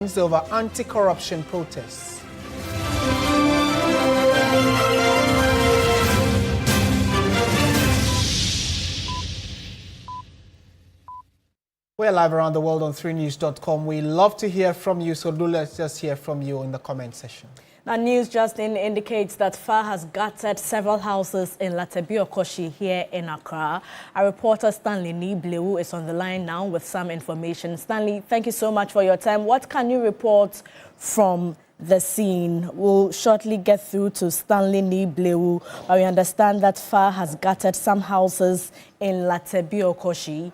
Over anti-corruption protests. We're live around the world on 3news.com. We love to hear from you, so do let's just hear from you in the comment section. Now, News just indicates that FAR has gutted several houses in Lartebiokorshie here in Accra. Our reporter Stanley Nibleu is on the line now with some information. Stanley, thank you so much for your time. What can you report from the scene? We'll shortly get through to Stanley Nibleu, but we understand that FAR has gutted some houses in Lartebiokorshie.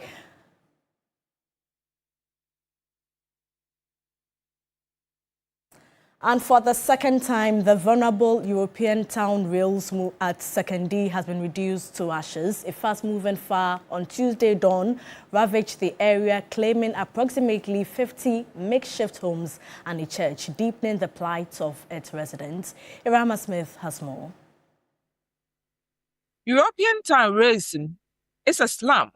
And for the second time, the vulnerable European town rails at Sekondi has been reduced to ashes. A fast-moving fire on Tuesday dawn ravaged the area, claiming approximately 50 makeshift homes and a church, deepening the plight of its residents. Irama Smith has more. European town rails is a slum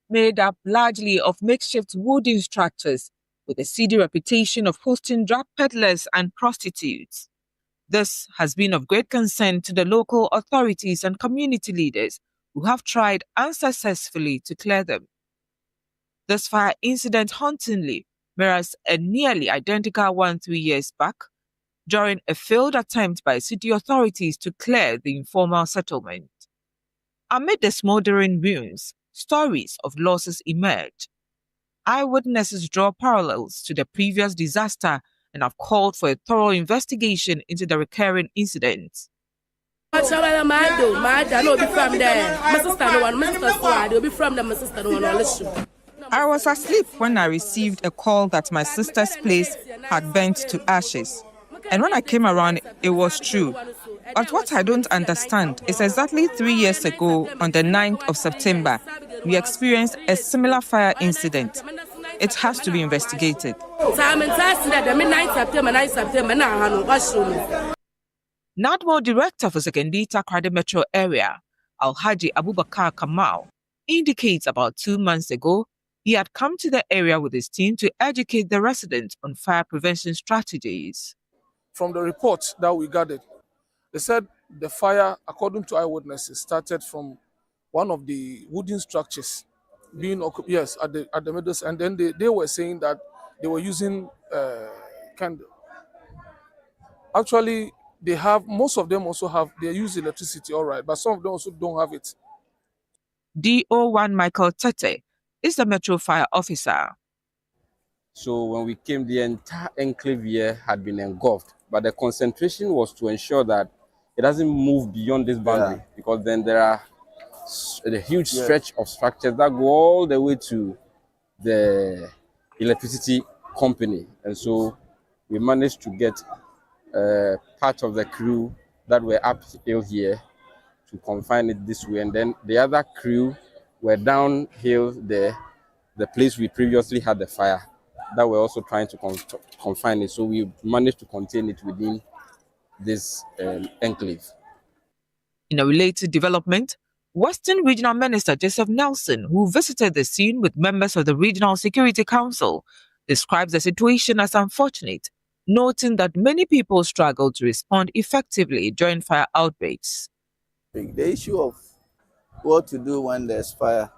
made up largely of makeshift wooden structures, with a seedy reputation of hosting drug peddlers and prostitutes. This has been of great concern to the local authorities and community leaders who have tried unsuccessfully to clear them. This fire incident hauntingly mirrors a nearly identical one 3 years back during a failed attempt by city authorities to clear the informal settlement. Amid the smoldering ruins, stories of losses emerge. Eyewitnesses draw parallels to the previous disaster and have called for a thorough investigation into the recurring incidents. I was asleep when I received a call that my sister's place had burnt to ashes. And when I came around, it was true. But what I don't understand is exactly 3 years ago, on the 9th of September, we experienced a similar fire incident. It has to be investigated. NADMO Director for Sekondi Takrade Metro Area, Alhaji Abubakar Kamal, indicates about 2 months ago, he had come to the area with his team to educate the residents on fire prevention strategies. From the report that we gathered, they said the fire, according to eyewitnesses, started from one of the wooden structures being occupied, at the middle, and then they were saying that they were using candle. Actually, they have, most of them also have, they use electricity, all right, but some of them also don't have it. DO1 Michael Tete is the Metro Fire Officer. So when we came, the entire enclave here had been engulfed, but the concentration was to ensure that it doesn't move beyond this boundary, because then there are a huge stretch of structures that go all the way to the electricity company. And so we managed to get part of the crew that were uphill here to confine it this way. And then the other crew were downhill there, the place we previously had the fire, that were also trying to confine it. So we managed to contain it within this enclave. In a related development, Western Regional Minister Joseph Nelson, who visited the scene with members of the Regional Security Council, describes the situation as unfortunate, noting that many people struggle to respond effectively during fire outbreaks. The issue of what to do when there's fire,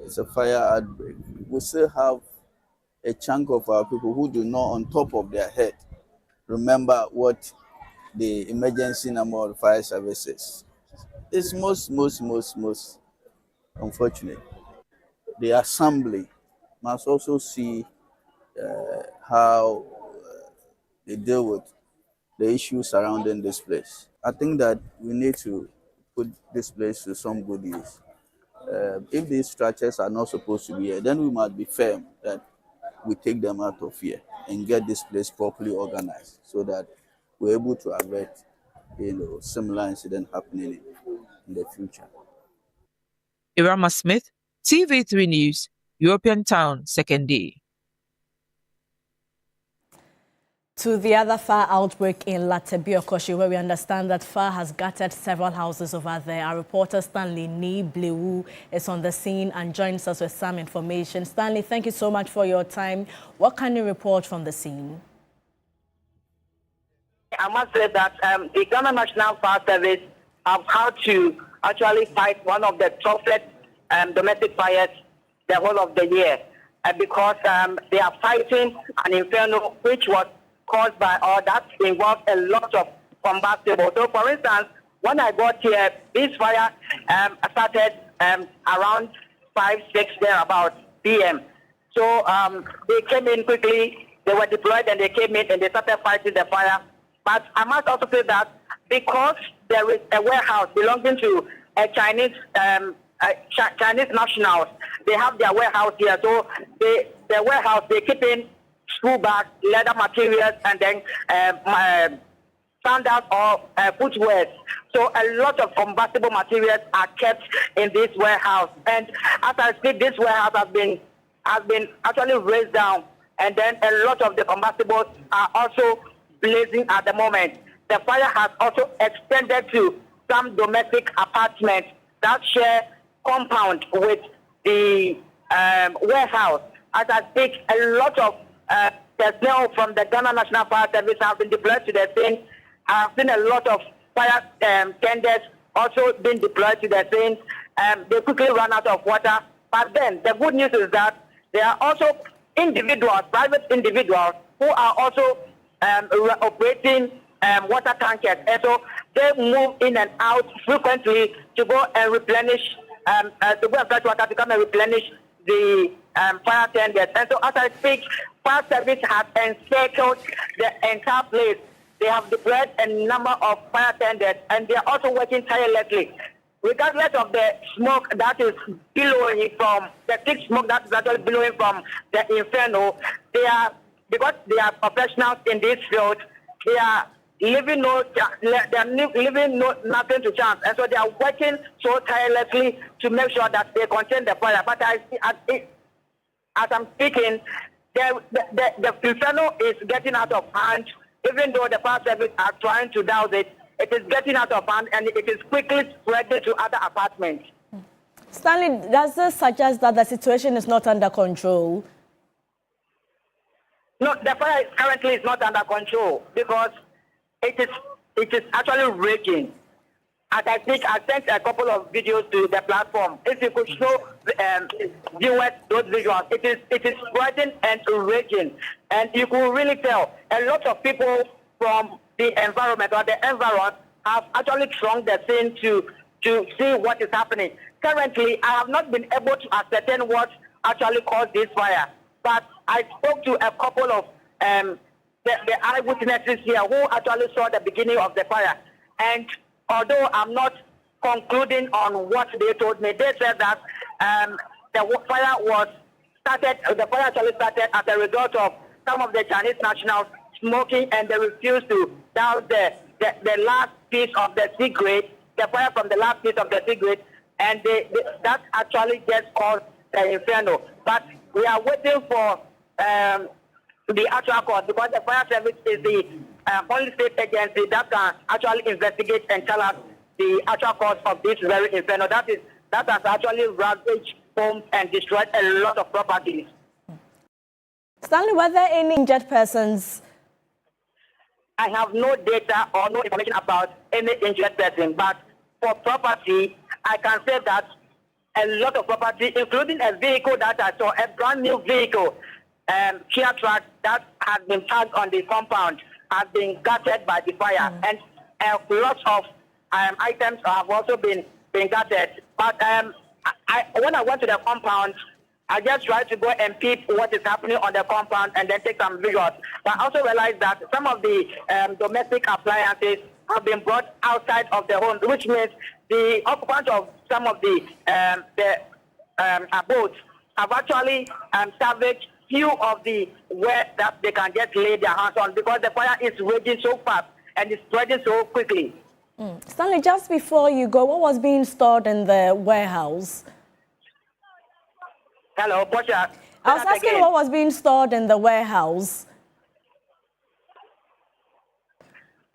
it's a fire outbreak. We still have a chunk of our people who do not, on top of their head, remember what the emergency number of fire services. It's most unfortunate. The assembly must also see how they deal with the issues surrounding this place. I think that we need to put this place to some good use. If these structures are not supposed to be here, then we must be firm that we take them out of here and get this place properly organized so that we're able to avert, similar incident happening in the future. Irama Smith, TV3 News, European Town, Sekondi. To the other fire outbreak in Lartebiokorshie, where we understand that fire has gutted several houses over there. Our reporter Stanley Blewu is on the scene and joins us with some information. Stanley, thank you so much for your time. What can you report from the scene? I must say that the Ghana National Fire Service have had to actually fight one of the toughest domestic fires the whole of the year because they are fighting an inferno which was caused by or that involved a lot of combustible. So, for instance, when I got here, this fire started around 5, 6 thereabout p.m. So they came in quickly. They were deployed and they came in and they started fighting the fire. But I must also say that because there is a warehouse belonging to a Chinese nationals, they have their warehouse here. So the warehouse, they keep in school bags, leather materials, and then sandals or footwear. So a lot of combustible materials are kept in this warehouse. And as I speak, this warehouse has been actually raised down, and then a lot of the combustibles are also blazing at the moment. The fire has also extended to some domestic apartments that share compound with the warehouse. As I speak, a lot of personnel from the Ghana National Fire Service have been deployed to the scene. I've seen a lot of fire tenders also being deployed to the scene. They quickly run out of water. But then the good news is that there are also individuals, private individuals, who are also operating water tankers. And so they move in and out frequently to go and replenish, to go and fetch water to come and replenish the fire tenders. And so as I speak, fire service has encircled the entire place. They have deployed a number of fire tenders, and they are also working tirelessly. Regardless of the smoke that is billowing from, the thick smoke that is actually billowing from the Inferno, because they are professionals in this field, they are leaving nothing to chance. And so they are working so tirelessly to make sure that they contain the fire. But as I'm speaking, the Inferno is getting out of hand. Even though the fire service are trying to douse it, it is getting out of hand and it is quickly spreading to other apartments. Stanley, does this suggest that the situation is not under control? No, the fire currently is not under control because it is actually raging. As I speak, I sent a couple of videos to the platform. If you could show viewers those visuals, it is spreading and raging. And you could really tell a lot of people from the environment or the environment have actually thronged the scene to see what is happening. Currently, I have not been able to ascertain what actually caused this fire. But I spoke to a couple of the eyewitnesses here who actually saw the beginning of the fire. And although I'm not concluding on what they told me, they said that the fire actually started as a result of some of the Chinese nationals smoking, and they refused to douse the last piece of the cigarette, the fire from the last piece of the cigarette, and that actually just caused the Inferno. But we are waiting for the actual cause, because the fire service is the only state agency that can actually investigate and tell us the actual cause of this very Inferno. That has actually ravaged homes and destroyed a lot of properties. Stanley, were there any injured persons? I have no data or no information about any injured person, but for property, I can say that a lot of property, including a vehicle that I saw, a brand new vehicle, Kia truck that has been parked on the compound, has been gutted by the fire, and lots of items have also been gutted. But when I went to the compound, I just tried to go and peep what is happening on the compound and then take some visuals. But I also realized that some of the domestic appliances have been brought outside of the home, which means the occupants of some of the abodes have actually salvaged few of the where that they can just lay their hands on, because the fire is raging so fast and it's spreading so quickly. Stanley, just before you go, what was being stored in the warehouse? Hello, Portia. I was asking what was being stored in the warehouse.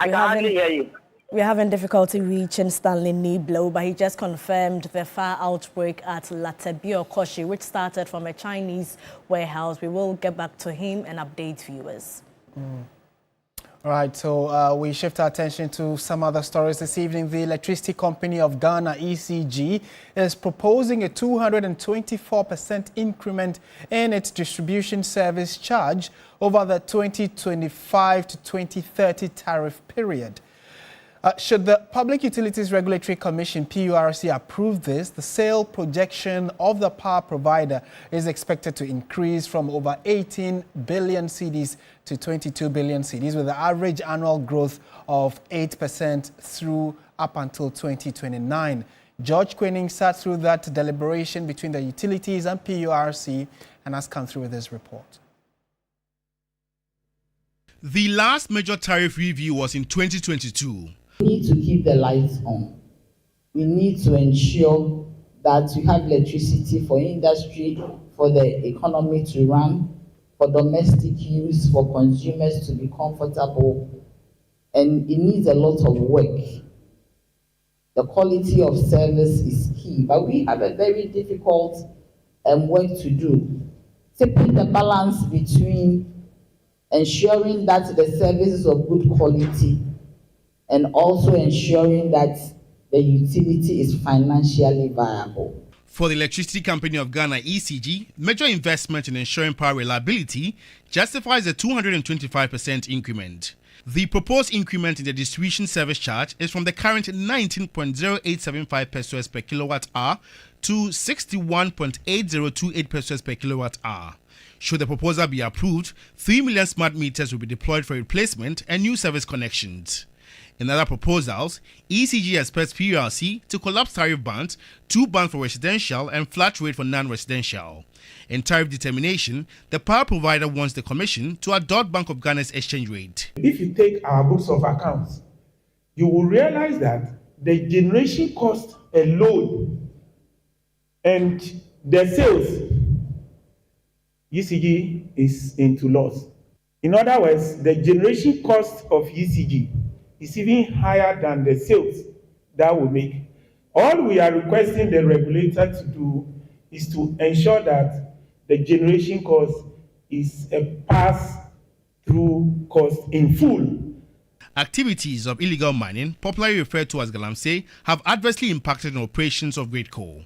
I can hardly hear you. We're having difficulty reaching Stanley Niblo, but he just confirmed the fire outbreak at Lartebiokorshie, which started from a Chinese warehouse. We will get back to him and update viewers. All right, so we shift our attention to some other stories this evening. The Electricity Company of Ghana, ECG, is proposing a 224% increment in its distribution service charge over the 2025 to 2030 tariff period. Should the Public Utilities Regulatory Commission, PURC, approve this, the sale projection of the power provider is expected to increase from over 18 billion cedis to 22 billion cedis, with an average annual growth of 8% through up until 2029. George Quinning sat through that deliberation between the utilities and PURC and has come through with this report. The last major tariff review was in 2022. We need to keep the lights on. We need to ensure that we have electricity for industry, for the economy to run, for domestic use, for consumers to be comfortable. And it needs a lot of work. The quality of service is key, but we have a very difficult work to do. Taking the balance between ensuring that the service is of good quality and also ensuring that the utility is financially viable. For the Electricity Company of Ghana, ECG, major investment in ensuring power reliability justifies a 225% increment. The proposed increment in the distribution service charge is from the current 19.0875 pesos per kilowatt hour to 61.8028 pesos per kilowatt hour. Should the proposal be approved, 3 million smart meters will be deployed for replacement and new service connections. In other proposals, ECG expects PURC to collapse tariff bands, 2 bands for residential and flat rate for non-residential. In tariff determination, the power provider wants the Commission to adopt Bank of Ghana's exchange rate. If you take our books of accounts, you will realize that the generation cost alone and the sales, ECG is into loss. In other words, the generation cost of ECG is even higher than the sales that we make. All we are requesting the regulator to do is to ensure that the generation cost is a pass-through cost in full. Activities of illegal mining, popularly referred to as galamsey, have adversely impacted on operations of Great Coal.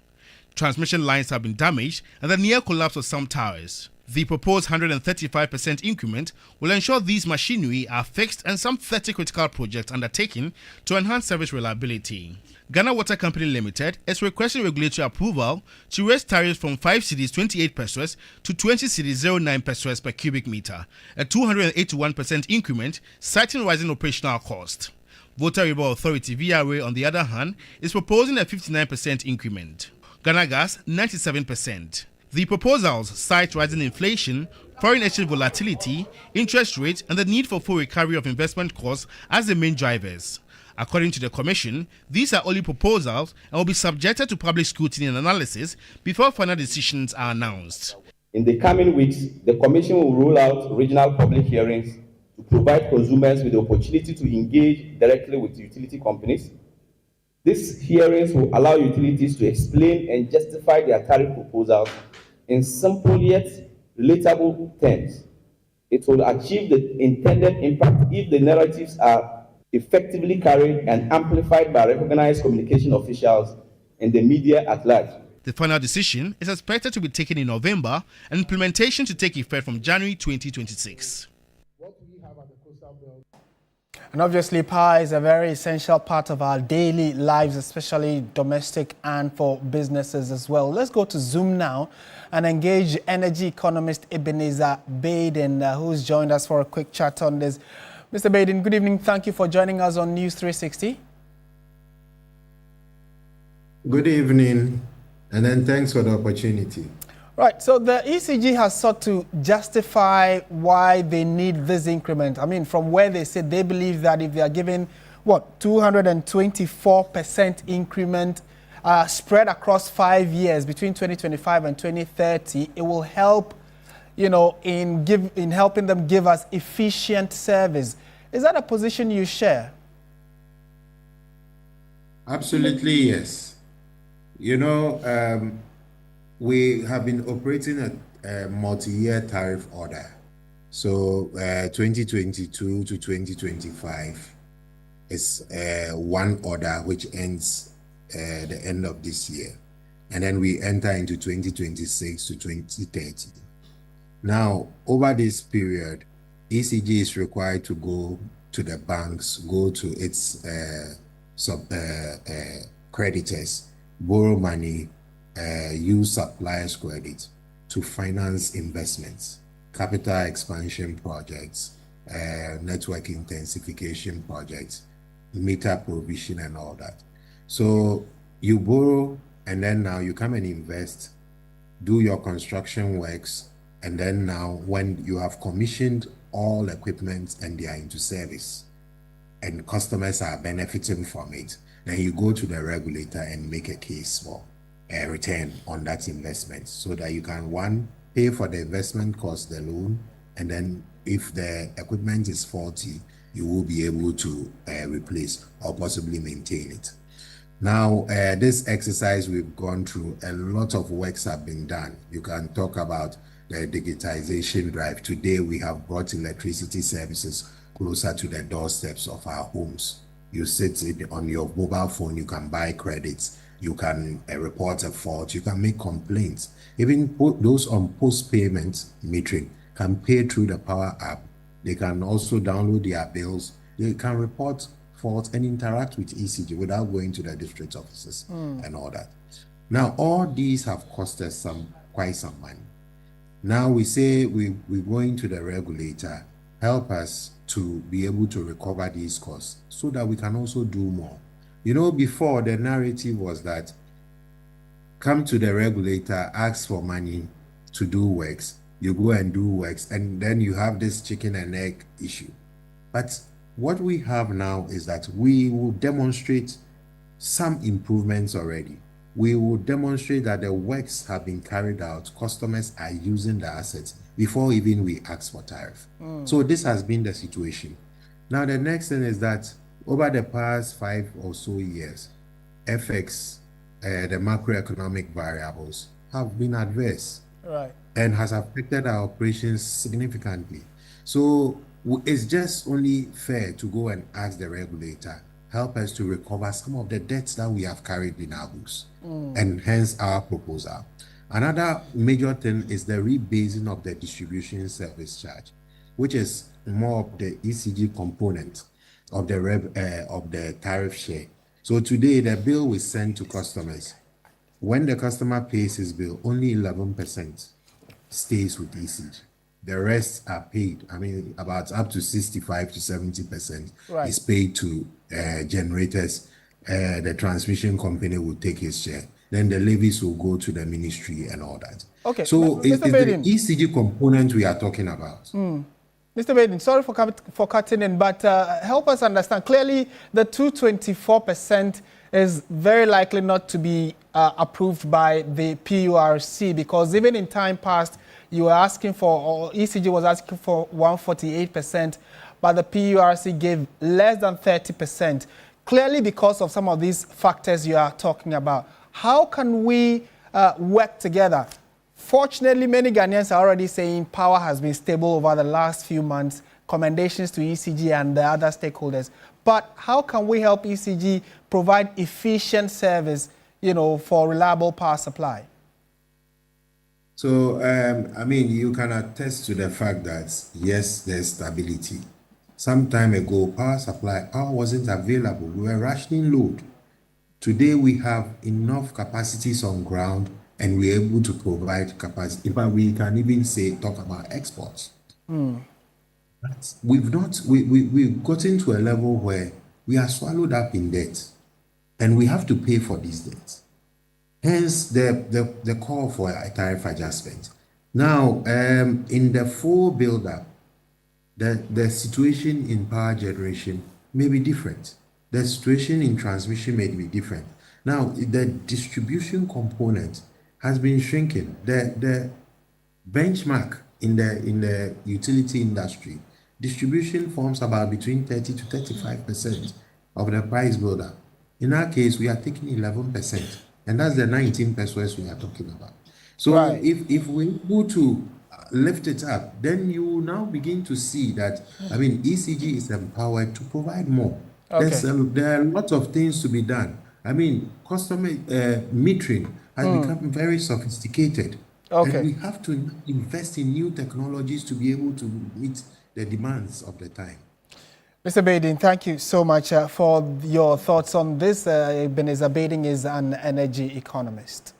Transmission lines have been damaged and the near collapse of some towers. The proposed 135% increment will ensure these machinery are fixed and some 30 critical projects undertaken to enhance service reliability. Ghana Water Company Limited is requesting regulatory approval to raise tariffs from 5 cedis 28 pesos to 20 cedis 09 pesos per cubic meter, a 281% increment, citing rising operational cost. Water River Authority VRA, on the other hand, is proposing a 59% increment. Ghana Gas 97%. The proposals cite rising inflation, foreign exchange volatility, interest rates, and the need for full recovery of investment costs as the main drivers. According to the Commission, these are only proposals and will be subjected to public scrutiny and analysis before final decisions are announced. In the coming weeks, the Commission will roll out regional public hearings to provide consumers with the opportunity to engage directly with utility companies. These hearings will allow utilities to explain and justify their tariff proposals in simple yet relatable terms. It will achieve the intended impact if the narratives are effectively carried and amplified by recognized communication officials and the media at large. The final decision is expected to be taken in November and implementation to take effect from January 2026. And obviously, power is a very essential part of our daily lives, especially domestic and for businesses as well. Let's go to Zoom now and engage energy economist Ebenezer Baden, who's joined us for a quick chat on this. Mr. Baden, good evening. Thank you for joining us on News 360. Good evening, and then thanks for the opportunity. Right, so the ECG has sought to justify why they need this increment. I mean, from where they said they believe that if they are given, 224% increment spread across 5 years between 2025 and 2030, it will help, in helping them give us efficient service. Is that a position you share? Absolutely, yes. You know, we have been operating a multi-year tariff order. So 2022 to 2025 is one order which ends the end of this year. And then we enter into 2026 to 2030. Now, over this period, ECG is required to go to the banks, go to its creditors, borrow money, use suppliers' credit to finance investments, capital expansion projects, network intensification projects, meter provision and all that. So you borrow and then now you come and invest, do your construction works, and then now when you have commissioned all equipment and they are into service and customers are benefiting from it, then you go to the regulator and make a case for a return on that investment so that you can, one, pay for the investment cost, the loan, and then if the equipment is faulty, you will be able to replace or possibly maintain it. Now, this exercise we've gone through, a lot of works have been done. You can talk about the digitization drive. Today, we have brought electricity services closer to the doorsteps of our homes. You sit on your mobile phone, you can buy credits, you can report a fault, you can make complaints. Even those on post-payment metering can pay through the Power app. They can also download their bills. They can report faults and interact with ECG without going to the district offices and all that. Now, all these have cost us quite some money. Now we say we're going to the regulator, help us to be able to recover these costs so that we can also do more. You know, before the narrative was that come to the regulator, ask for money to do works, you go and do works, and then you have this chicken and egg issue. But what we have now is that we will demonstrate some improvements already. We will demonstrate that the works have been carried out, customers are using the assets before even we ask for tariff. So this has been the situation. Now the next thing is that over the past 5 or so years, FX, the macroeconomic variables have been adverse. Right. And has affected our operations significantly. So it's just only fair to go and ask the regulator, help us to recover some of the debts that we have carried in our books, and hence our proposal. Another major thing is the rebasing of the distribution service charge, which is more of the ECG component of the tariff share. So today the bill we send to customers, when the customer pays his bill, only 11% stays with ECG. The rest are paid. I mean, about up to 65 to 70% is paid to generators. The transmission company will take his share. Then the levies will go to the ministry and all that. Okay. So it's the ECG component we are talking about. Mr. Baden, sorry for cutting in, but help us understand. Clearly, the 224% is very likely not to be approved by the PURC, because even in time past, you were asking for, or ECG was asking for 148%, but the PURC gave less than 30%. Clearly because of some of these factors you are talking about. How can we work together? Fortunately, many Ghanaians are already saying power has been stable over the last few months. Commendations to ECG and the other stakeholders. But how can we help ECG provide efficient service, for reliable power supply? So, I mean, you can attest to the fact that, yes, there's stability. Some time ago, power wasn't available. We were rationing load. Today, we have enough capacities on ground and we're able to provide capacity. In fact, we can even talk about exports. But we've gotten to a level where we are swallowed up in debt and we have to pay for these debts. Hence the call for a tariff adjustment. Now, in the full build-up, the situation in power generation may be different. The situation in transmission may be different. Now, the distribution component has been shrinking. The benchmark in the utility industry, distribution forms about between 30 to 35% of the price buildup. In our case, we are taking 11%, and that's the 19 pesos we are talking about. So Right. if we're able to lift it up, then you will now begin to see that, I mean, ECG is empowered to provide more. Okay. There are lots of things to be done. I mean, customer metering has become very sophisticated. Okay. And we have to invest in new technologies to be able to meet the demands of the time. Mr. Bading, thank you so much for your thoughts on this. Ebenezer Bading is an energy economist.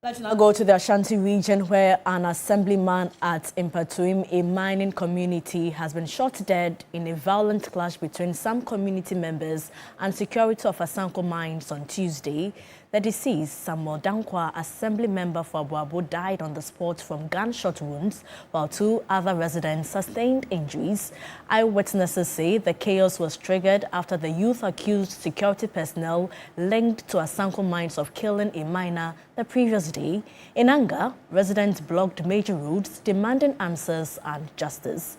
Let's now go to the Ashanti region, where an assemblyman at Impatuim, a mining community, has been shot dead in a violent clash between some community members and security of Asanko mines on Tuesday. The deceased, Samuel Dankwa, assembly member for Abuabo, died on the spot from gunshot wounds, while 2 other residents sustained injuries. Eyewitnesses say the chaos was triggered after the youth accused security personnel linked to Asanko mines of killing a miner the previous day. In anger, residents blocked major roads, demanding answers and justice.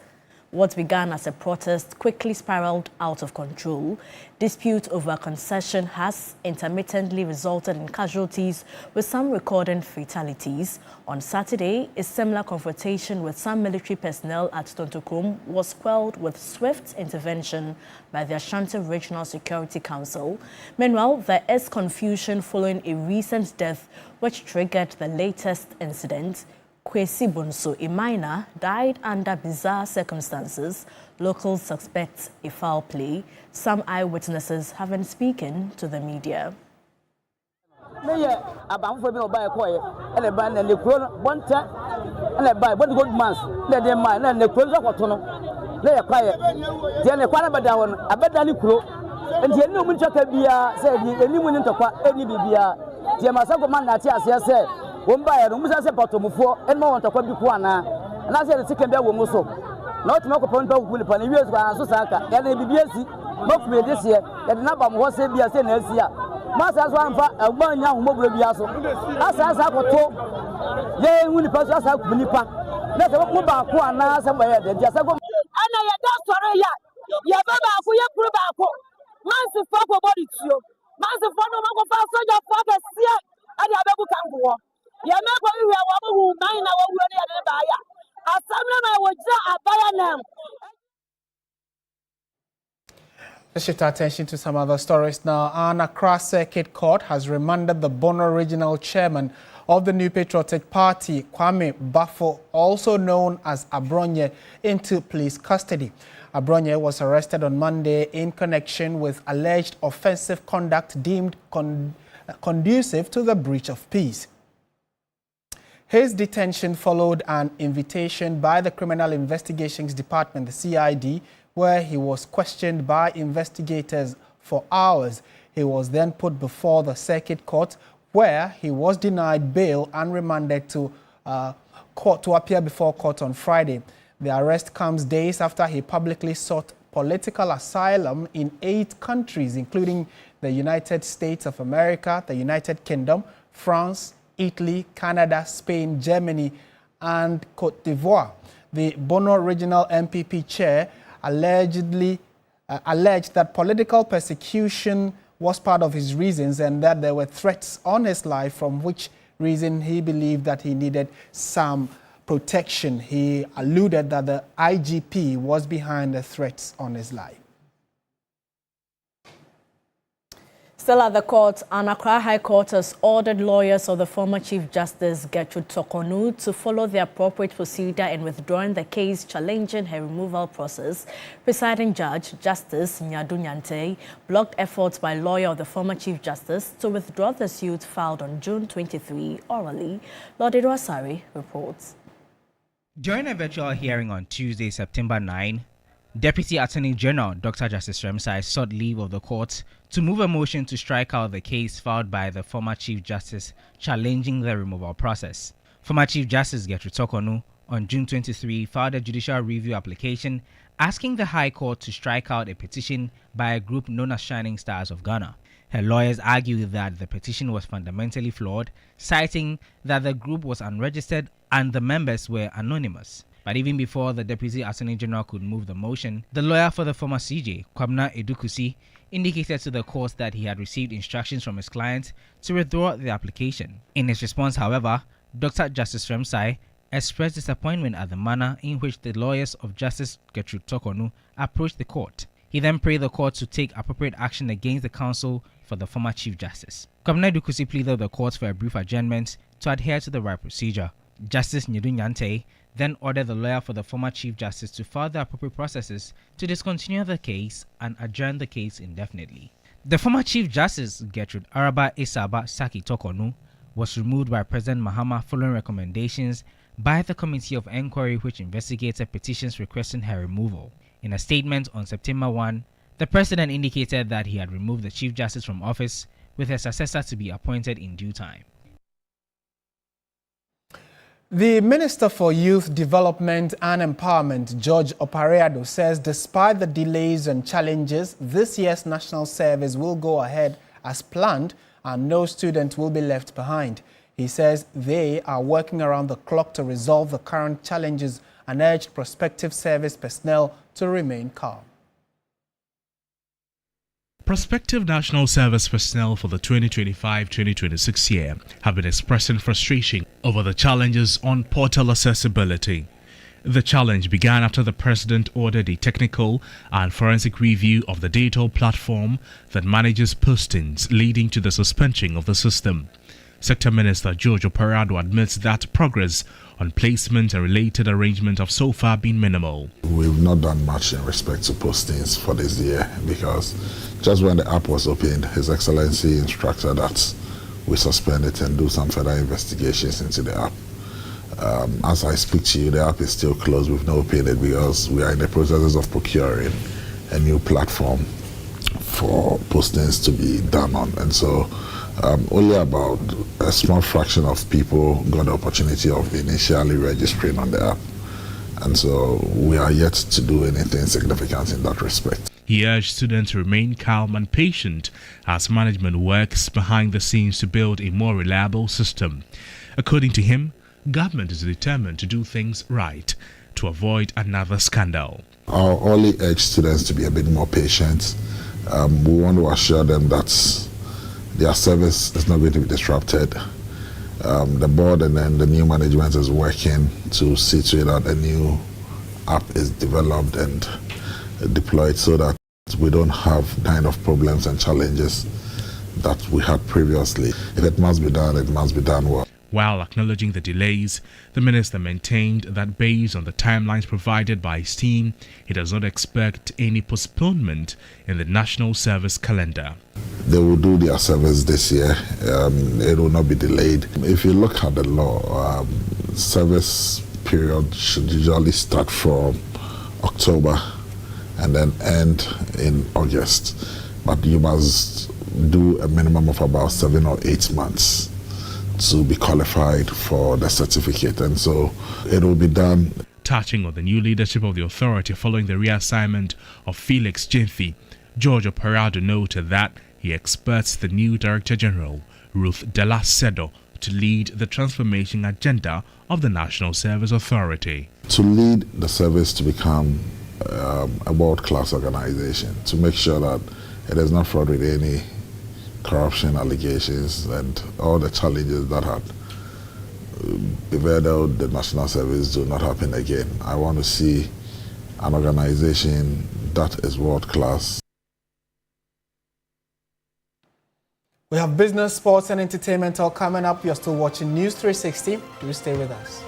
What began as a protest quickly spiraled out of control. Dispute over concession has intermittently resulted in casualties, with some recording fatalities. On Saturday, a similar confrontation with some military personnel at Tontokum was quelled with swift intervention by the Ashanti Regional Security Council. Meanwhile, there is confusion following a recent death which triggered the latest incident. Kwesi Bonso, a miner, died under bizarre circumstances. Locals suspect a foul play. Some eyewitnesses have been speaking to the media. Womba rumusa se patomufo enmo wontakwa biku ana na se de bia wo muso na otuma ko ponto ku ni pani wies kwa so saka ya na bibiesi mafu de se ya de na ba mo se bia se na asia ma sa so amfa agba nya homobro bia so asa ko to ye hu ni pa so asa ku ni pa na se mo ba ko ana se mo ya de asa go ana ya da soro ya ba ba ku ye kuru ba ko man se fo ko body tio man se fo no man ko fa so ja fo ka sia ade abebu kan ko Let's shift our attention to some other stories now. An Accra Circuit Court has remanded the Bono Regional Chairman of the New Patriotic Party, Kwame Bafo, also known as Abronye, into police custody. Abronye was arrested on Monday in connection with alleged offensive conduct deemed conducive to the breach of peace. His detention followed an invitation by the Criminal Investigations Department, the CID, where he was questioned by investigators for hours. He was then put before the Circuit Court, where he was denied bail and remanded to appear before court on Friday. The arrest comes days after he publicly sought political asylum in 8 countries, including the United States of America, the United Kingdom, France, Italy, Canada, Spain, Germany, and Cote d'Ivoire. The Bono Regional MPP chair alleged that political persecution was part of his reasons and that there were threats on his life, from which reason he believed that he needed some protection. He alluded that the IGP was behind the threats on his life. Still at the court, an Accra High Court has ordered lawyers of the former Chief Justice Gertrude Tokonu to follow the appropriate procedure in withdrawing the case challenging her removal process. Presiding Judge Justice Nyadu Nyante blocked efforts by lawyer of the former Chief Justice to withdraw the suit filed on June 23 orally. Lord Edwasari reports. During a virtual hearing on Tuesday, September 9, Deputy Attorney General Dr. Justice Remsai sought leave of the court to move a motion to strike out the case filed by the former Chief Justice challenging the removal process. Former Chief Justice Gertrude Tokonu on June 23 filed a judicial review application asking the High Court to strike out a petition by a group known as Shining Stars of Ghana. Her lawyers argued that the petition was fundamentally flawed, citing that the group was unregistered and the members were anonymous. But even before the Deputy Attorney General could move the motion, the lawyer for the former CJ, Kwabena Edukusi, indicated to the court that he had received instructions from his client to withdraw the application. In his response, however, Dr. Justice Remsai expressed disappointment at the manner in which the lawyers of Justice Gertrude Tokonu approached the court. He then prayed the court to take appropriate action against the counsel for the former Chief Justice. Kwabena Edukusi pleaded the court for a brief adjournment to adhere to the right procedure. Justice Nyedu Nyante then ordered the lawyer for the former Chief Justice to file the appropriate processes to discontinue the case and adjourn the case indefinitely. The former Chief Justice, Gertrude Araba Isaba Saki Tokonu, was removed by President Mahama following recommendations by the Committee of Inquiry which investigated petitions requesting her removal. In a statement on September 1, the President indicated that he had removed the Chief Justice from office with a successor to be appointed in due time. The Minister for Youth Development and Empowerment, George Opareado, says despite the delays and challenges, this year's national service will go ahead as planned and no student will be left behind. He says they are working around the clock to resolve the current challenges and urged prospective service personnel to remain calm. Prospective National Service personnel for the 2025-2026 year have been expressing frustration over the challenges on portal accessibility. The challenge began after the President ordered a technical and forensic review of the data platform that manages postings, leading to the suspension of the system. Sector Minister George Opareado admits that progress on placement and related arrangement have so far been minimal. We've not done much in respect to postings for this year because just when the app was opened, His Excellency instructed that we suspend it and do some further investigations into the app. As I speak to you, the app is still closed. We've not opened it because we are in the process of procuring a new platform for postings to be done on. And so only about a small fraction of people got the opportunity of initially registering on the app. And so we are yet to do anything significant in that respect. He urged students to remain calm and patient as management works behind the scenes to build a more reliable system. According to him, government is determined to do things right to avoid another scandal. I'll only urge students to be a bit more patient. We want to assure them that their service is not going to be disrupted. The board and then the new management is working to see to it that a new app is developed and deployed so that we don't have kind of problems and challenges that we had previously. If it must be done, it must be done well. While acknowledging the delays, the minister maintained that based on the timelines provided by his team, he does not expect any postponement in the national service calendar. They will do their service this year. It will not be delayed. If you look at the law, service period should usually start from October and then end in August. But you must do a minimum of about 7 or 8 months to be qualified for the certificate, and so it will be done. Touching on the new leadership of the authority following the reassignment of Felix Jemfi, George Opareado noted that he expects the new Director General, Ruth Della Sedo, to lead the transformation agenda of the National Service Authority. To lead the service to become a world-class organization, to make sure that it is not fraught with any corruption allegations and all the challenges that had bedeviled the national service do not happen again. I want to see an organization that is world-class. We have business, sports and entertainment all coming up. You're still watching News 360. Do stay with us.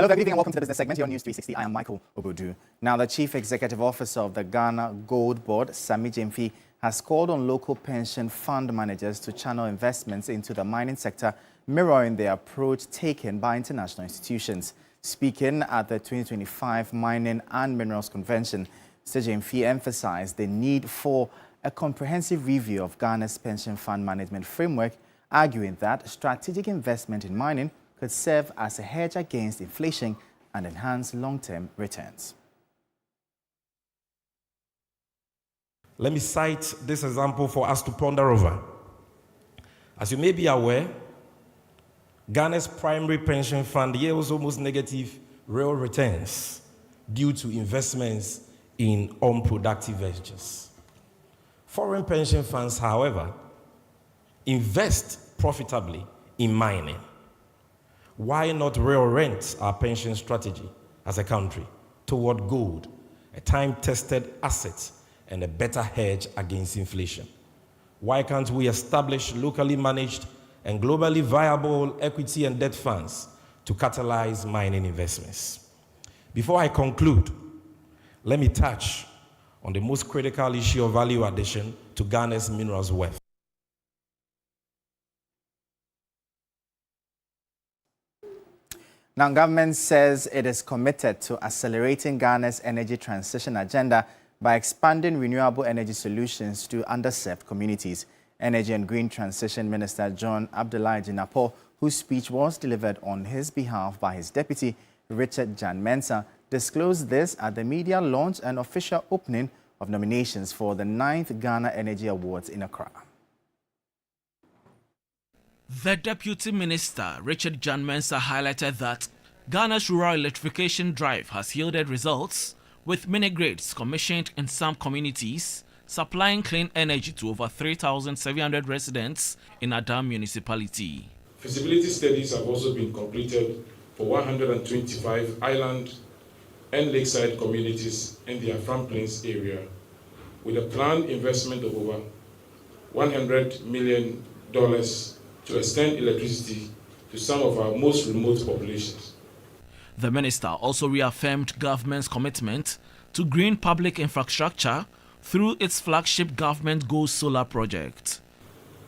Hello, good evening and welcome to the business segment here on News 360. I am Michael Obodu. Now, the Chief Executive Officer of the Ghana Gold Board, Sami Gyamfi, has called on local pension fund managers to channel investments into the mining sector, mirroring the approach taken by international institutions. Speaking at the 2025 Mining and Minerals Convention, Mr. Gyamfi emphasized the need for a comprehensive review of Ghana's pension fund management framework, arguing that strategic investment in mining could serve as a hedge against inflation and enhance long-term returns. Let me cite this example for us to ponder over. As you may be aware, Ghana's primary pension fund yields almost negative real returns due to investments in unproductive ventures. Foreign pension funds, however, invest profitably in mining. Why not reorient our pension strategy as a country toward gold, a time-tested asset and a better hedge against inflation? Why can't we establish locally managed and globally viable equity and debt funds to catalyze mining investments? Before I conclude, let me touch on the most critical issue of value addition to Ghana's minerals wealth. Now, government says it is committed to accelerating Ghana's energy transition agenda by expanding renewable energy solutions to underserved communities. Energy and Green Transition Minister John Abdullahi Jinapor, whose speech was delivered on his behalf by his deputy, Richard Jan Mensah, disclosed this at the media launch and official opening of nominations for the 9th Ghana Energy Awards in Accra. The Deputy Minister, Richard Jan Mensah, highlighted that Ghana's rural electrification drive has yielded results, with mini-grids commissioned in some communities, supplying clean energy to over 3,700 residents in Adam municipality. Feasibility studies have also been completed for 125 island and lakeside communities in the Afram Plains area, with a planned investment of over $100 million to extend electricity to some of our most remote populations. The minister also reaffirmed government's commitment to green public infrastructure through its flagship Government Goals Solar project.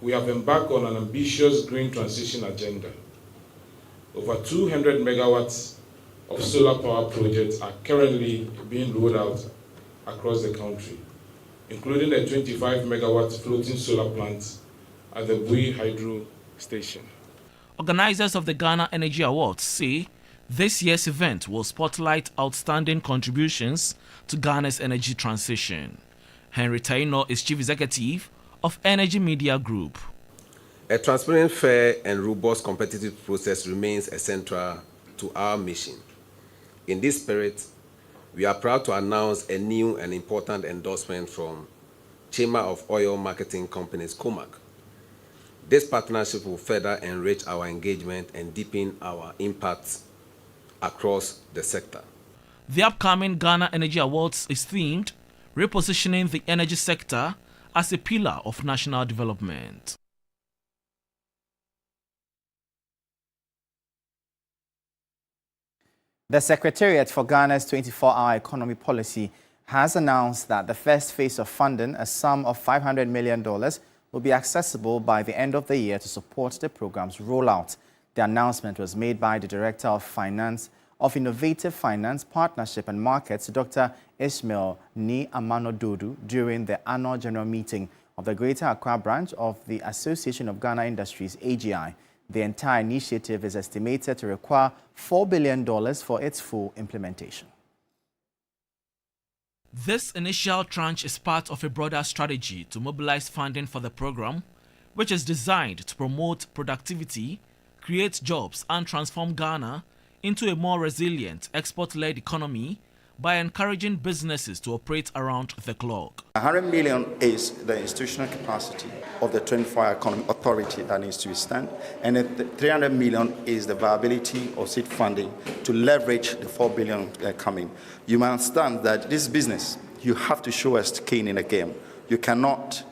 We have embarked on an ambitious green transition agenda. Over 200 megawatts of solar power projects are currently being rolled out across the country, including a 25 megawatt floating solar plant at the Bui Hydro Station. Organizers of the Ghana Energy Awards say this year's event will spotlight outstanding contributions to Ghana's energy transition. Henry Taino is Chief Executive of Energy Media Group. A transparent, fair and robust competitive process remains essential to our mission. In this spirit, we are proud to announce a new and important endorsement from Chamber of Oil Marketing Companies, COMAC. This partnership will further enrich our engagement and deepen our impact across the sector. The upcoming Ghana Energy Awards is themed Repositioning the Energy Sector as a Pillar of National Development. The Secretariat for Ghana's 24-hour economy policy has announced that the first phase of funding, a sum of $500 million, will be accessible by the end of the year to support the program's rollout. The announcement was made by the Director of Innovative Finance, Partnership and Markets, Dr. Ishmael Ni Amano-Dodu, during the annual general meeting of the Greater Accra branch of the Association of Ghana Industries, AGI. The entire initiative is estimated to require $4 billion for its full implementation. This initial tranche is part of a broader strategy to mobilize funding for the program, which is designed to promote productivity, create jobs and transform Ghana into a more resilient, export-led economy by encouraging businesses to operate around the clock. 100 million is the institutional capacity of the 24-hour economy authority that needs to be stand, and the 300 million is the viability of seed funding to leverage the 4 billion coming. You must understand that this business, you have to show us skin in the game. You cannot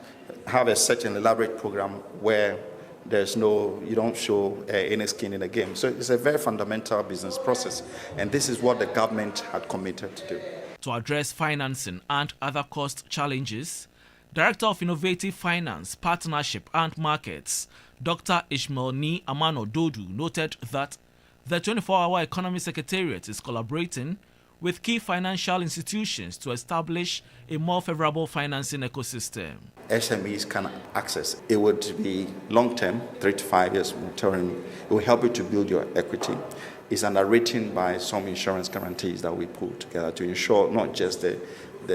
have a certain elaborate program where you don't show any skin in the game. So it's a very fundamental business process, and this is what the government had committed to do. To address financing and other cost challenges, Director of Innovative Finance, Partnership and Markets, Dr. Ishmael Ni Amano Dodu, noted that the 24-hour Economy Secretariat is collaborating with key financial institutions to establish a more favorable financing ecosystem. SMEs can access. It would be long-term, 3 to 5 years maturing. It will help you to build your equity. It's underwritten by some insurance guarantees that we put together to ensure not just the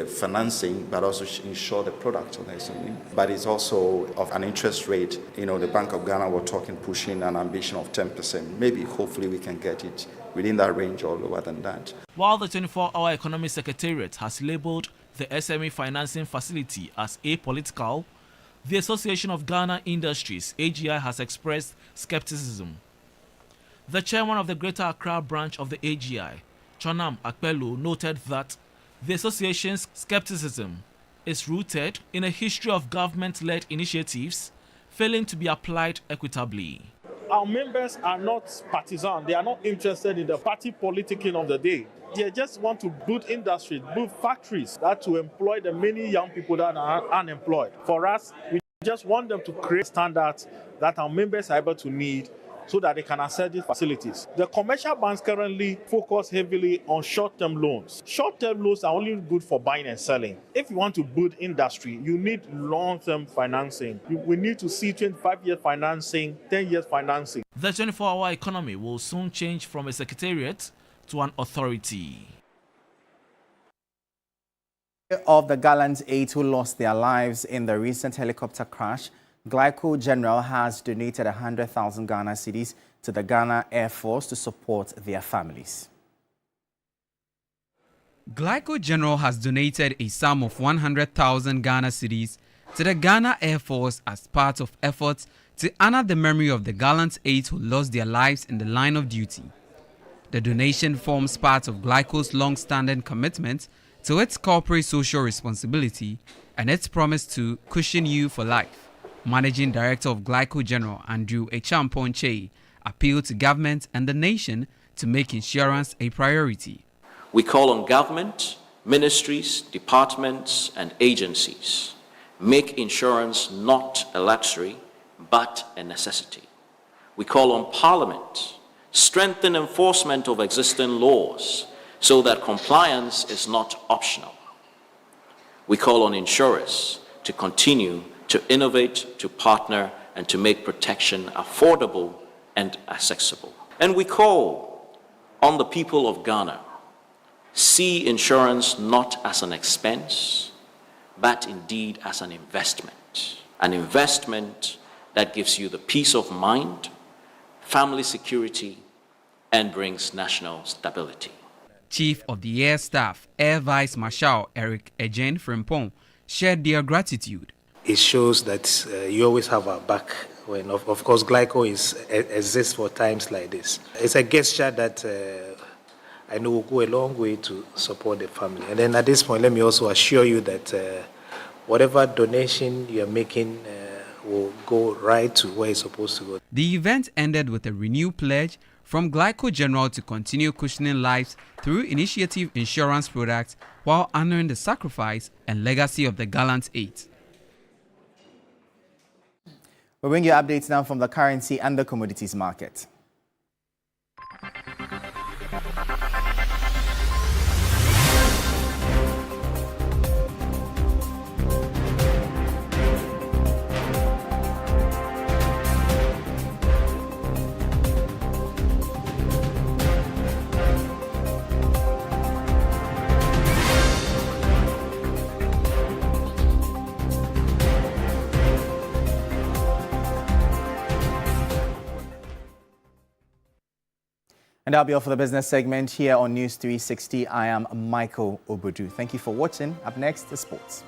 financing, but also ensure the product of the SME. But it's also of an interest rate. The Bank of Ghana were pushing an ambition of 10%. Maybe, hopefully, we can get it within that range or lower than that. While the 24-hour Economy Secretariat has labeled the SME financing facility as apolitical, the Association of Ghana Industries, AGI, has expressed skepticism. The chairman of the Greater Accra branch of the AGI, Chonam Akpelu, noted that the association's skepticism is rooted in a history of government-led initiatives failing to be applied equitably. Our members are not partisan. They are not interested in the party politicking of the day. They just want to build industry, build factories that to employ the many young people that are unemployed. For us, we just want them to create standards that our members are able to need so that they can access these facilities. The commercial banks currently focus heavily on short-term loans. Short-term loans are only good for buying and selling. If you want to build industry, you need long-term financing. We need to see 25-year financing, 10 years financing. The 24-hour economy will soon change from a secretariat to an authority. Of the gallant 8 who lost their lives in the recent helicopter crash, Glyco General has donated 100,000 Ghana cedis to the Ghana Air Force to support their families. Glyco General has donated a sum of 100,000 Ghana cedis to the Ghana Air Force as part of efforts to honor the memory of the gallant 8 who lost their lives in the line of duty. The donation forms part of Glyco's long-standing commitment to its corporate social responsibility and its promise to cushion you for life. Managing Director of Glyco General Andrew Echamponche appealed to government and the nation to make insurance a priority. We call on government, ministries, departments, and agencies. Make insurance not a luxury, but a necessity. We call on Parliament, strengthen enforcement of existing laws so that compliance is not optional. We call on insurers to continue to innovate, to partner, and to make protection affordable and accessible. And we call on the people of Ghana, see insurance not as an expense, but indeed as an investment that gives you the peace of mind, family security, and brings national stability. Chief of the Air Staff, Air Vice Marshal Eric Ejen Frimpong, shared their gratitude. It shows that you always have our back when, of course, Glyco exists for times like this. It's a gesture that I know will go a long way to support the family. And then at this point, let me also assure you that whatever donation you're making will go right to where it's supposed to go. The event ended with a renewed pledge from Glyco General to continue cushioning lives through initiative insurance products while honoring the sacrifice and legacy of the gallant 8. We'll bring you updates now from the currency and the commodities market. And that'll be all for the business segment here on News 360. I am Michael Obodu. Thank you for watching. Up next, the sports.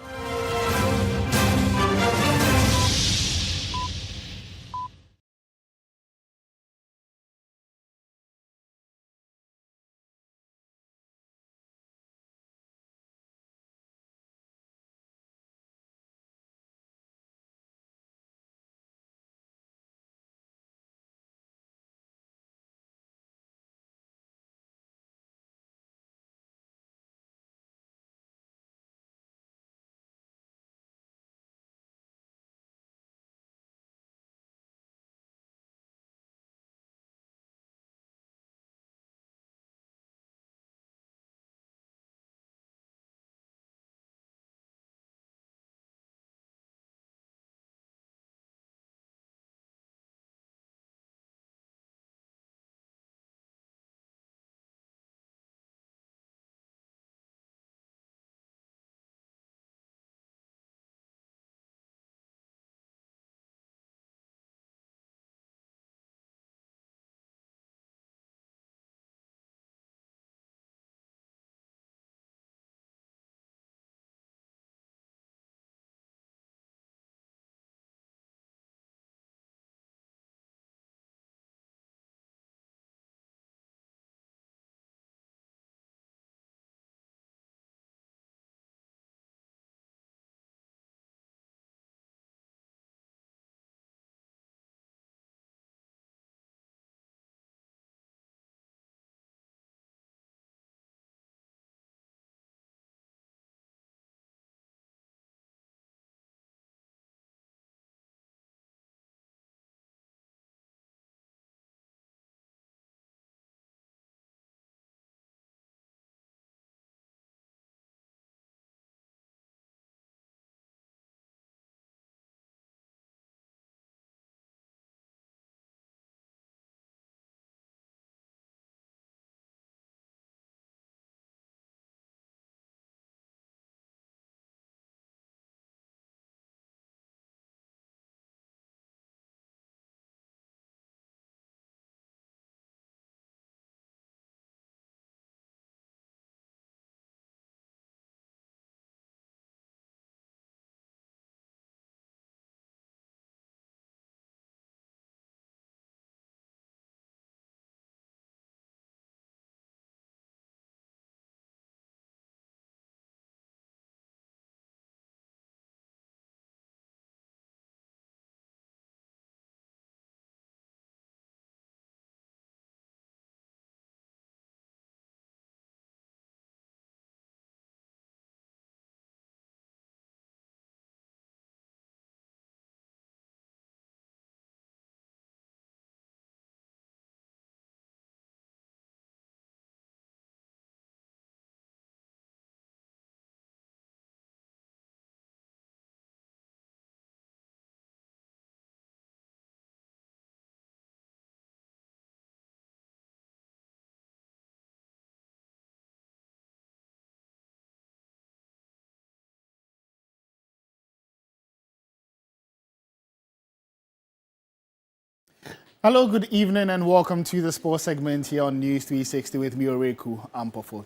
Hello, good evening, and welcome to the sports segment here on News 360 with me, Oreku Ampofo.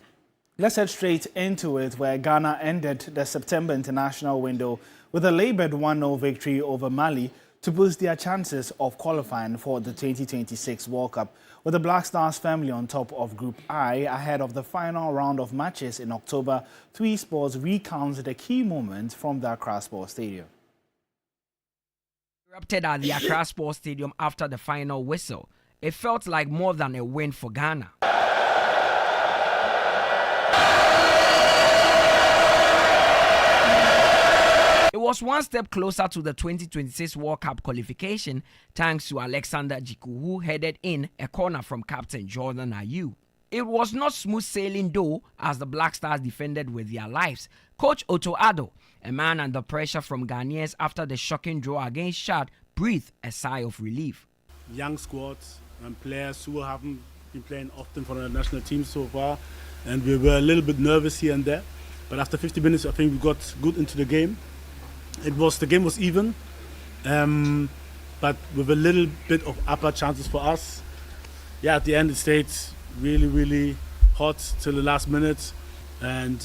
Let's head straight into it, where Ghana ended the September international window with a laboured 1-0 victory over Mali to boost their chances of qualifying for the 2026 World Cup, with the Black Stars firmly on top of Group I ahead of the final round of matches in October. 3 Sports recounts the key moments from the Accra Sports Stadium. Erupted at the Accra Sports Stadium after the final whistle. It felt like more than a win for Ghana. It was one step closer to the 2026 World Cup qualification thanks to Alexander Jiku, who headed in a corner from captain Jordan Ayew. It was not smooth sailing though, as the Black Stars defended with their lives. Coach Otto Addo, a man under pressure from Ghanaians after the shocking draw against Chad, breathed a sigh of relief. Young squads and players who haven't been playing often for the national team so far, and we were a little bit nervous here and there. But after 50 minutes, I think we got good into the game. The game was even, but with a little bit of upper chances for us. Yeah, at the end it stayed really, really hot till the last minute, and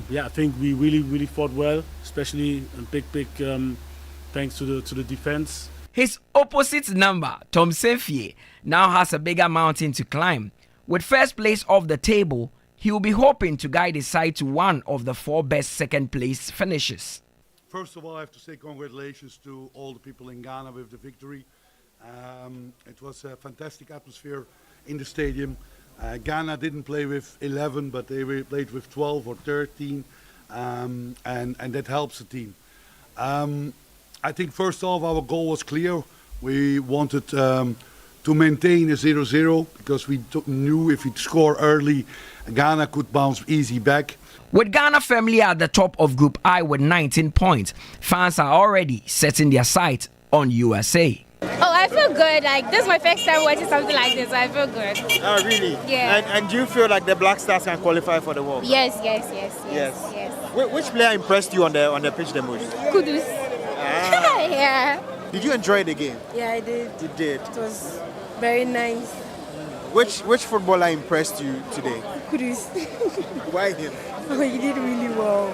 yeah, I think we really fought well, especially a big thanks to the defense. His opposite number, Tom Sefie, now has a bigger mountain to climb. With first place off the table, he will be hoping to guide his side to one of the 4 best second place finishes. First of all, I have to say congratulations to all the people in Ghana with the victory. It was a fantastic atmosphere in the stadium. Ghana didn't play with 11, but they played with 12 or 13, and that helps the team. I think first off, our goal was clear. We wanted to maintain a 0-0 because we knew if we'd score early, Ghana could bounce easy back. With Ghana firmly at the top of Group I with 19 points, fans are already setting their sights on USA. Oh, I feel good. Like, this is my first time watching something like this, so I feel good. Oh, really? Yeah. And do you feel like the Black Stars can qualify for the World Cup? Yes. Which player impressed you on the pitch the most? Kudus. Ah. Yeah. Did you enjoy the game? Yeah, I did. You did? It was very nice. Which footballer impressed you today? Kudus. Why him? Oh, he did really well.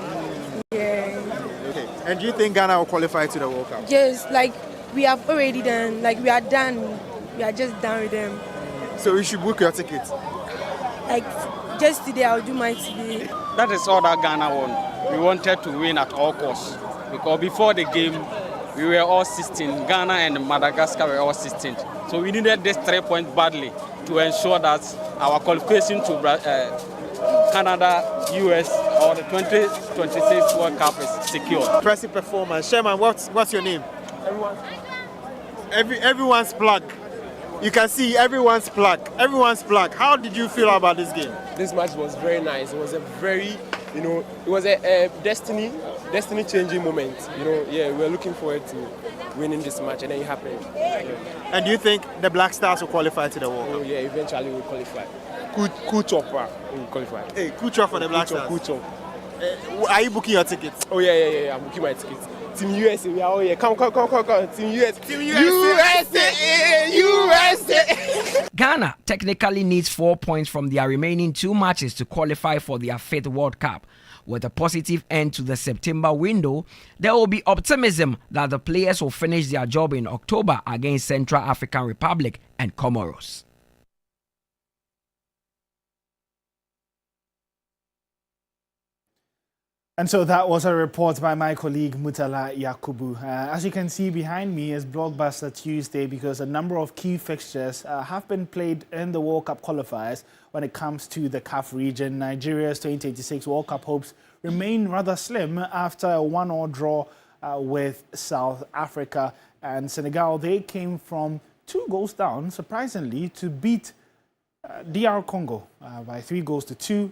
Yeah. Okay. And do you think Ghana will qualify to the World Cup? Just like we have already done, like we are done. We are just done with them. So you should book your tickets? Like just today, I'll do mine today. That is all that Ghana won. We wanted to win at all costs. Because before the game, we were all 16. Ghana and Madagascar were all 16. So we needed this 3 points badly to ensure that our qualification to Canada, US, or the 2026 World Cup is secure. Impressive performance. Sherman, what's your name? Everyone's plug. You can see everyone's plug. How did you feel about this game? This match was very nice. It was a very, it was a destiny-changing moment. We were looking forward to winning this match, and then it happened. And do you think the Black Stars will qualify to the World Cup? Oh yeah, eventually we'll qualify. Cool chopper will qualify. Hey, cool chop for the Black Stars. Cool chop. Are you booking your tickets? Oh yeah. I'm booking my tickets. Team USA, we are all here. Come. Team USA. Team USA. Ghana technically needs 4 points from their remaining 2 matches to qualify for their 5th World Cup. With a positive end to the September window, there will be optimism that the players will finish their job in October against Central African Republic and Comoros. And so that was a report by my colleague Mutala Yakubu. As you can see behind me is Blockbuster Tuesday because a number of key fixtures have been played in the World Cup qualifiers when it comes to the CAF region. Nigeria's 2026 World Cup hopes remain rather slim after a 1-1 draw with South Africa. And Senegal, they came from 2 goals down, surprisingly, to beat DR Congo by 3-2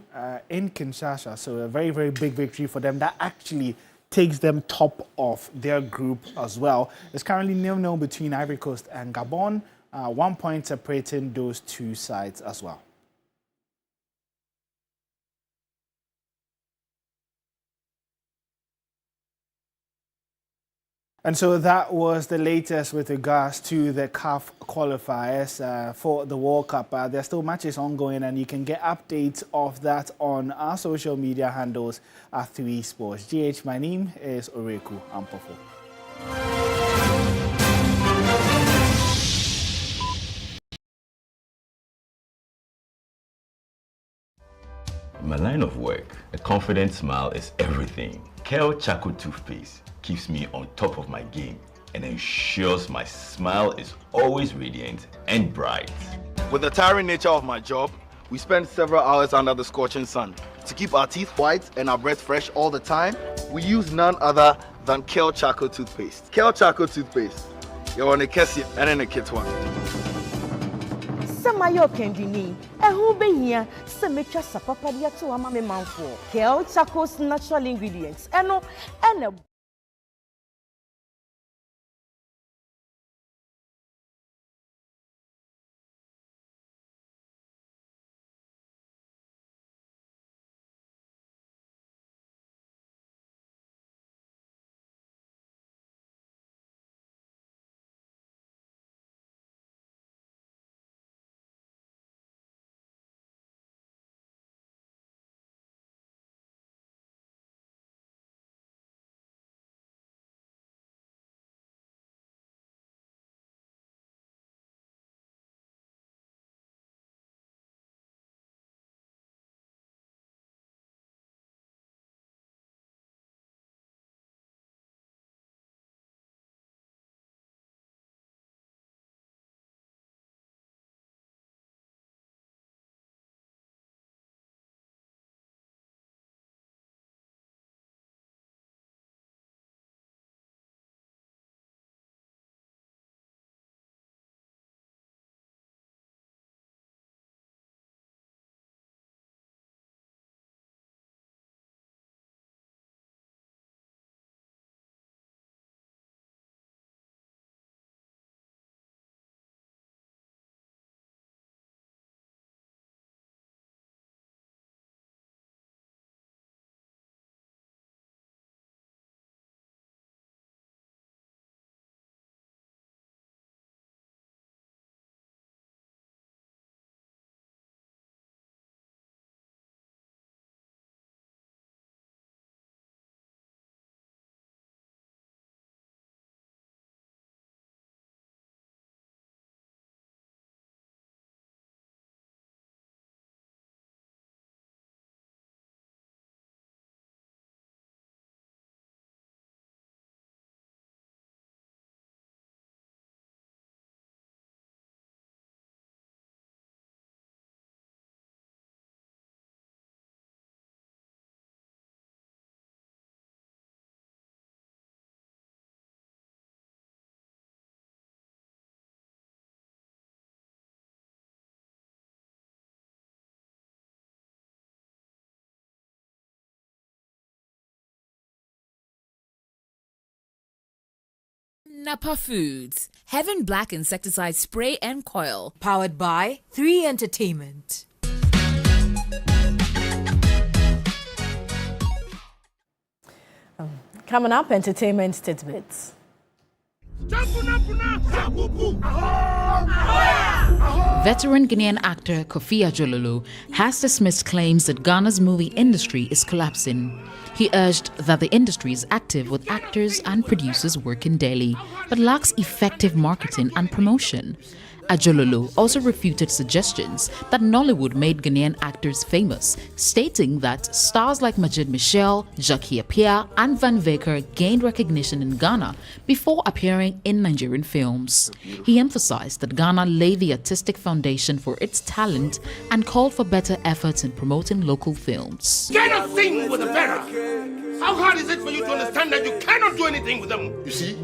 in Kinshasa. So a very, very big victory for them. That actually takes them top of their group as well. It's currently 0-0 between Ivory Coast and Gabon, 1 point separating those 2 sides as well. And so that was the latest with regards to the CAF qualifiers for the World Cup. There's still matches ongoing, and you can get updates of that on our social media handles at 3 Sports. GH, my name is Oreku Ampofo. In my line of work, a confident smile is everything. Kale Charcoal Toothpaste keeps me on top of my game and ensures my smile is always radiant and bright. With the tiring nature of my job, we spend several hours under the scorching sun. To keep our teeth white and our breath fresh all the time, we use none other than Kale Charcoal Toothpaste. Kale Charcoal Toothpaste. You're on a Kessie and in a kit one. Samayo kendini, ehu behia, semecha sapapadia to amame manfo. Kale Charcoal's natural ingredients, eno, Napa Foods, Heaven Black Insecticide Spray and Coil. Powered by 3 Entertainment. Coming up, entertainment tidbits. Veteran Ghanaian actor Kofi Ajololo has dismissed claims that Ghana's movie industry is collapsing. He urged that the industry is active with actors and producers working daily, but lacks effective marketing and promotion. Ajololo also refuted suggestions that Nollywood made Ghanaian actors famous, stating that stars like Majid Michel, Jackie Appiah, and Van Veker gained recognition in Ghana before appearing in Nigerian films. He emphasized that Ghana laid the artistic foundation for its talent and called for better efforts in promoting local films. Cannot sing with a better. How hard is it for you to understand that you cannot do anything with them? You see?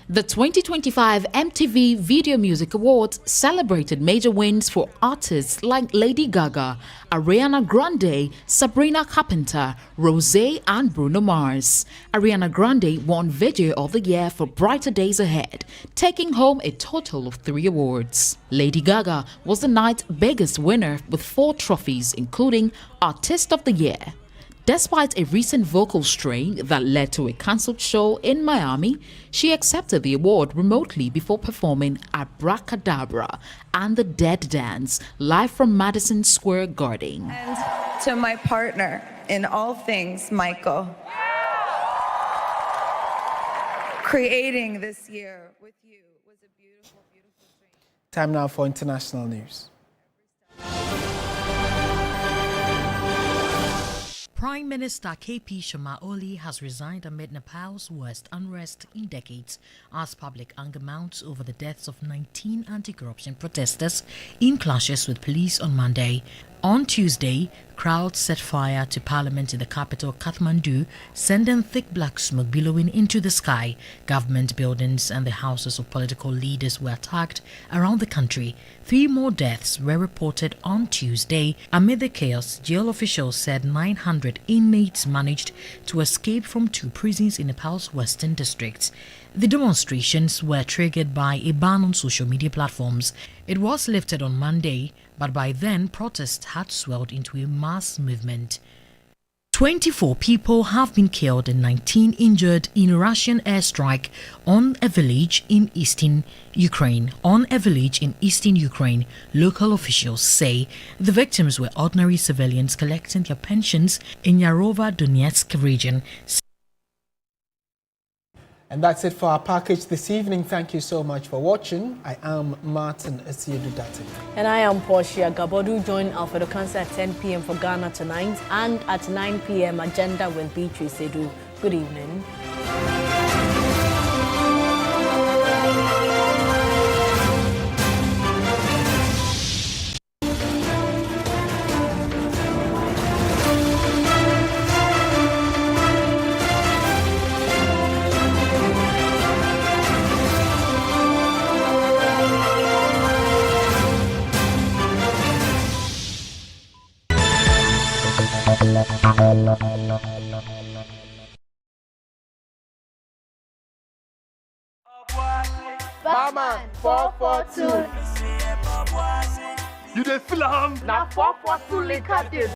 The 2025 MTV Video Music Awards celebrated major wins for artists like Lady Gaga, Ariana Grande, Sabrina Carpenter, Rosé, and Bruno Mars. Ariana Grande won Video of the Year for Brighter Days Ahead, taking home a total of 3 awards. Lady Gaga was the night's biggest winner with 4 trophies, including Artist of the Year. Despite a recent vocal strain that led to a cancelled show in Miami, she accepted the award remotely before performing Abracadabra and the Dead Dance live from Madison Square Garden. And to my partner in all things, Michael. Creating this year with you was a beautiful, beautiful dream. Time now for international news. Prime Minister KP Sharma Oli has resigned amid Nepal's worst unrest in decades as public anger mounts over the deaths of 19 anti-corruption protesters in clashes with police on Monday. On Tuesday, crowds set fire to parliament in the capital Kathmandu, sending thick black smoke billowing into the sky. Government buildings and the houses of political leaders were attacked around the country. 3 more deaths were reported on Tuesday. Amid the chaos, jail officials said 900 inmates managed to escape from 2 prisons in Nepal's western districts. The demonstrations were triggered by a ban on social media platforms. It was lifted on Monday, but by then protests had swelled into a mass movement. 24 people have been killed and 19 injured in a Russian airstrike on a village in eastern Ukraine. Local officials say the victims were ordinary civilians collecting their pensions in Yarova-Donetsk region. And that's it for our package this evening. Thank you so much for watching. I am Martin Asiedu-Dartey. And I am Portia Gabor. Do join Alfredo Cancer at 10 p.m. for Ghana Tonight and at 9 p.m. Agenda with News360. Good evening. Barman, 442. You dey feel am? Na 442 liquor dey